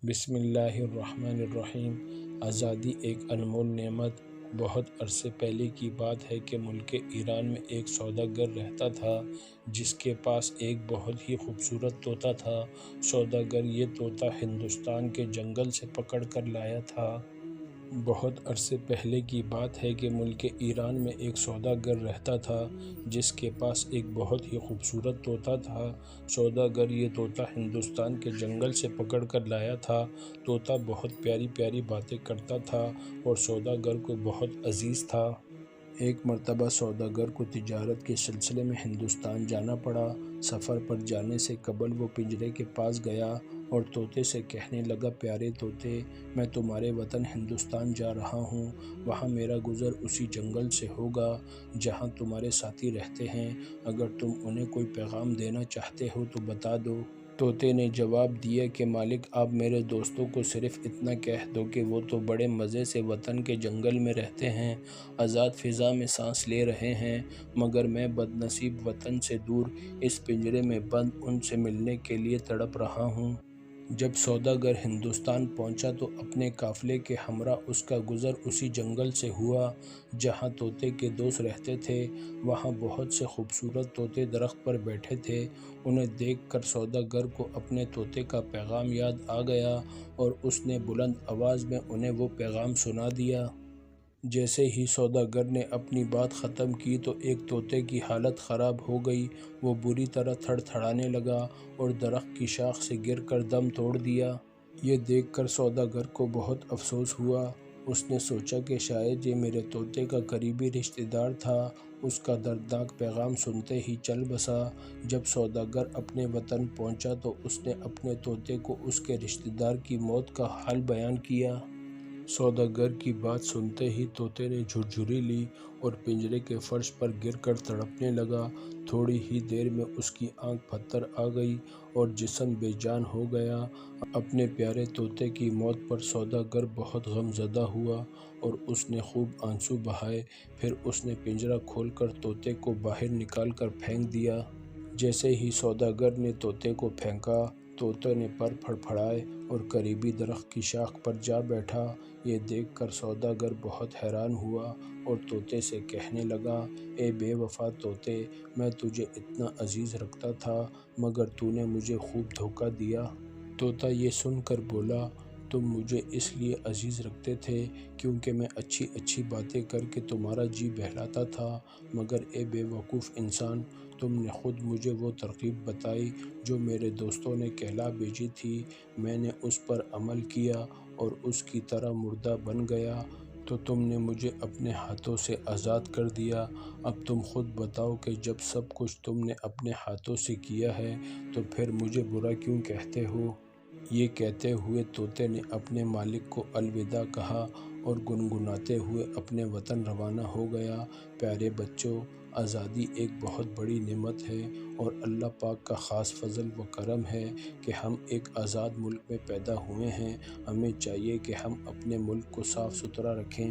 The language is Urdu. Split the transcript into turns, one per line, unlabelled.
بسم اللہ الرحمن الرحیم۔ آزادی ایک انمول نعمت۔ بہت عرصے پہلے کی بات ہے کہ ملک ایران میں ایک سوداگر رہتا تھا جس کے پاس ایک بہت ہی خوبصورت طوطا تھا۔ سوداگر یہ طوطا ہندوستان کے جنگل سے پکڑ کر لایا تھا۔ بہت عرصے پہلے کی بات ہے کہ ملک ایران میں ایک سوداگر رہتا تھا جس کے پاس ایک بہت ہی خوبصورت طوطا تھا۔ سوداگر یہ طوطا ہندوستان کے جنگل سے پکڑ کر لایا تھا۔ طوطا بہت پیاری پیاری باتیں کرتا تھا اور سوداگر کو بہت عزیز تھا۔ ایک مرتبہ سوداگر کو تجارت کے سلسلے میں ہندوستان جانا پڑا۔ سفر پر جانے سے قبل وہ پنجرے کے پاس گیا اور طوطے سے کہنے لگا، پیارے طوطے، میں تمہارے وطن ہندوستان جا رہا ہوں۔ وہاں میرا گزر اسی جنگل سے ہوگا جہاں تمہارے ساتھی رہتے ہیں۔ اگر تم انہیں کوئی پیغام دینا چاہتے ہو تو بتا دو۔ طوطے نے جواب دیا کہ مالک، آپ میرے دوستوں کو صرف اتنا کہہ دو کہ وہ تو بڑے مزے سے وطن کے جنگل میں رہتے ہیں، آزاد فضا میں سانس لے رہے ہیں، مگر میں بد نصیب وطن سے دور اس پنجرے میں بند ان سے ملنے کے لیے تڑپ رہا ہوں۔ جب سوداگر ہندوستان پہنچا تو اپنے قافلے کے ہمراہ اس کا گزر اسی جنگل سے ہوا جہاں طوطے کے دوست رہتے تھے۔ وہاں بہت سے خوبصورت طوطے درخت پر بیٹھے تھے۔ انہیں دیکھ کر سوداگر کو اپنے طوطے کا پیغام یاد آ گیا اور اس نے بلند آواز میں انہیں وہ پیغام سنا دیا۔ جیسے ہی سوداگر نے اپنی بات ختم کی تو ایک طوطے کی حالت خراب ہو گئی۔ وہ بری طرح تھڑ تھڑانے لگا اور درخت کی شاخ سے گر کر دم توڑ دیا۔ یہ دیکھ کر سوداگر کو بہت افسوس ہوا۔ اس نے سوچا کہ شاید یہ میرے طوطے کا قریبی رشتہ دار تھا۔ اس کا دردناک پیغام سنتے ہی چل بسا۔ جب سوداگر اپنے وطن پہنچا تو اس نے اپنے طوطے کو اس کے رشتہ دار کی موت کا حال بیان کیا۔ سوداگر کی بات سنتے ہی طوطے نے جھرجھری لی اور پنجرے کے فرش پر گر کر تڑپنے لگا۔ تھوڑی ہی دیر میں اس کی آنکھ پھتر آ گئی اور جسم بے جان ہو گیا۔ اپنے پیارے طوطے کی موت پر سوداگر بہت غم زدہ ہوا اور اس نے خوب آنسو بہائے۔ پھر اس نے پنجرہ کھول کر طوطے کو باہر نکال کر پھینک دیا۔ جیسے ہی سوداگر نے طوطے کو پھینکا، طوطے نے پر پھڑپھڑائے اور قریبی درخت کی شاخ پر جا بیٹھا۔ یہ دیکھ کر سوداگر بہت حیران ہوا اور طوطے سے کہنے لگا، اے بے وفا طوطے، میں تجھے اتنا عزیز رکھتا تھا مگر تو نے مجھے خوب دھوکہ دیا۔ طوطا یہ سن کر بولا، تم مجھے اس لیے عزیز رکھتے تھے کیونکہ میں اچھی اچھی باتیں کر کے تمہارا جی بہلاتا تھا، مگر اے بے وقوف انسان، تم نے خود مجھے وہ ترکیب بتائی جو میرے دوستوں نے کہلا بھیجی تھی۔ میں نے اس پر عمل کیا اور اس کی طرح مردہ بن گیا تو تم نے مجھے اپنے ہاتھوں سے آزاد کر دیا۔ اب تم خود بتاؤ کہ جب سب کچھ تم نے اپنے ہاتھوں سے کیا ہے تو پھر مجھے برا کیوں کہتے ہو؟ یہ کہتے ہوئے طوطے نے اپنے مالک کو الوداع کہا اور گنگناتے ہوئے اپنے وطن روانہ ہو گیا۔ پیارے بچوں، آزادی ایک بہت بڑی نعمت ہے اور اللہ پاک کا خاص فضل و کرم ہے کہ ہم ایک آزاد ملک میں پیدا ہوئے ہیں۔ ہمیں چاہیے کہ ہم اپنے ملک کو صاف ستھرا رکھیں۔